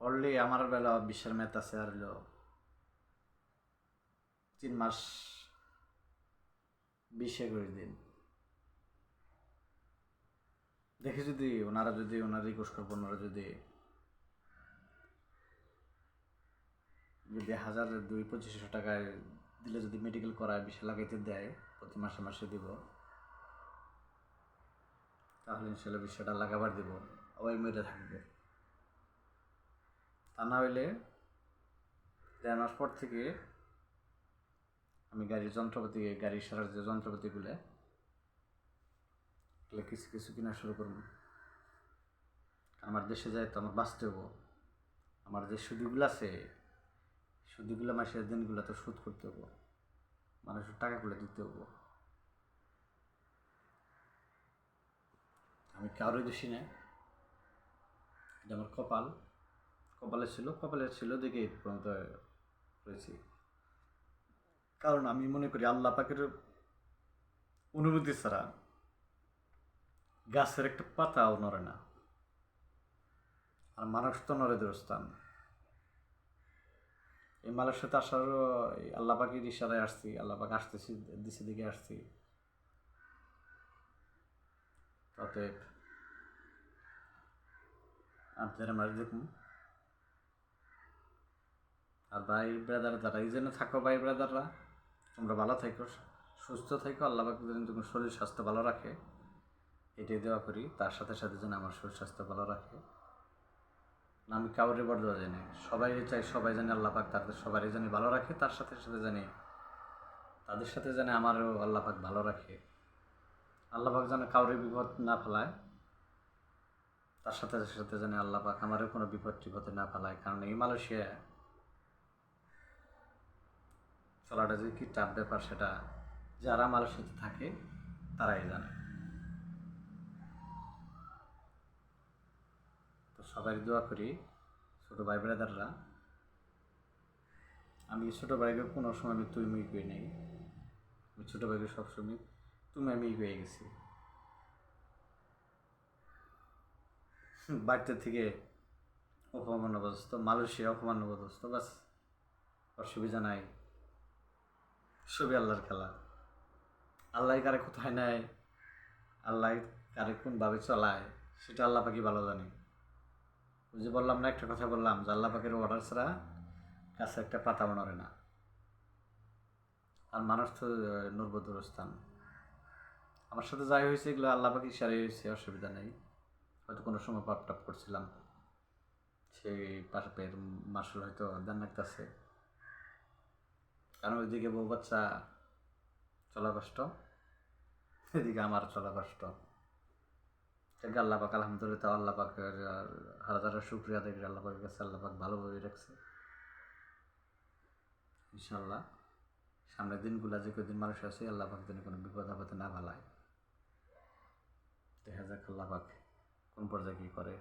Already আমার বেলা 20-এর math আছে আর হলো 3 মাস 20-21 দিন। দেখি যদি ওনারা রিকোয়েস্ট করবো, ওনারা যদি 1,000-2,500 টাকায় দিলে যদি মেডিকেল করায় 20 লাগাইতে দেয়, প্রতি মাসে মাসে দিব, তাহলে ইনশাল্লাহ 20 টাকা লাগাবার দিব, আবার মেরে থাকবে। তা না হইলে 1.5 মাস পর থেকে আমি গাড়ি সারার যে যন্ত্রপাতিগুলো কিছু কিছু কিনা শুরু করবো। আমার দেশে যায় তো আমার বাঁচতে হবো। আমার যে সুদগুলো আছে, সুদগুলো মাসের দিনগুলো তো শোধ করতে হবো, মানুষের টাকাগুলো দিতে হবো। আমি কারোই দোষী না, এটা আমার কপালে ছিল দেখে এই পর্যন্ত রয়েছি। কারণ আমি মনে করি আল্লাহ পাকের অনুমতি ছাড়া গাছের একটা পাতাও নড়ে না, আর মানুষ তো নড়ে দোস্তান। এই মানুষের সাথে আসারও আল্লাহ পাকের ইশারায় আসছি, আল্লাহ পাক আসতেছি দিছে দিকে আসছি। অতএব আপনারা মাঝে দেখুন। আর ভাই ব্রাদার যারা এই জন্য থাকো, ভাই ব্রাদাররা তোমরা ভালো থাকো, সুস্থ থাকো, আল্লাহ পাক যেন তোমার শরীর স্বাস্থ্য ভালো রাখে, এটাই দেওয়া করি। তার সাথে সাথে যেন আমার শরীর স্বাস্থ্য ভালো রাখে। আমি কাউরে বড় দেওয়া জানি, সবাই চাই সবাই জানি আল্লাহ পাক তাদের সবারই জানি ভালো রাখে, তার সাথে সাথে জানি তাদের সাথে জানি আমারও আল্লাহ পাক ভালো রাখে। আল্লাহ পাক যেন কাউরে বিপদ না ফেলায়, তার সাথে সাথে জানি আল্লাহ পাক আমারও কোনো বিপদে না ফেলায়। কারণ এই মালয়েশিয়া চলাটা যে কি টাফ ব্যাপার, সেটা যারা মালয়েশিয়াতে থাকে তারাই জানে। তো সবাই দোয়া করি, ছোটো ভাই ব্রাদাররা। আমি ছোটো ভাইকে কোনো সময় আমি তুই মুই করি নাই, আমি ছোটো ভাইকে সবসময় তুমি আমি হয়ে গেছি। বাড়িতে থেকে অপমানবস্ত, মালয়েশিয়া অপমানবস্ত, বাস অসুবিধা নাই, সবই আল্লাহর খেলা। আল্লাহ কারে কোথায় নেয়, আল্লাহ কারে কোনভাবে চলায়, সেটা আল্লাহ পাকি ভালো জানে। ওই যে বললাম না, একটা কথা বললাম যে আল্লাহ পাকের অর্ডার ছাড়া গাছে একটা পাতা নড়ে না। আর মানুষ তো নর্বদুর স্থান। আমার সাথে যাই হয়েছে এগুলো আল্লাহ পাকি ইশারাই হয়েছে, অসুবিধা নেই। হয়তো কোনো সময় পাপ টাপ করছিলাম, সেই পাপের মাসুল হয়তো দেন লাগতেছে। কারণ ওইদিকে বউ বাচ্চা চলা কষ্ট, এদিকে আমার চলা কষ্ট। আল্লাহ পাক আলহামদুলিল্লাহ, আল্লাহ পাকের হাজার শুক্রিয়া দেখি, আল্লাহ পাকের কাছে আল্লাহ পাক ভালোভাবে রাখছে। ইনশাল্লাহ সামনের দিনগুলা যে কদিন মানুষ আছে, আল্লাহ পাক যেন কোনো বিপদ আপদে না ভালায়। দেখা যাক আল্লাহ পাক কোন পর্যায়ে কী করে।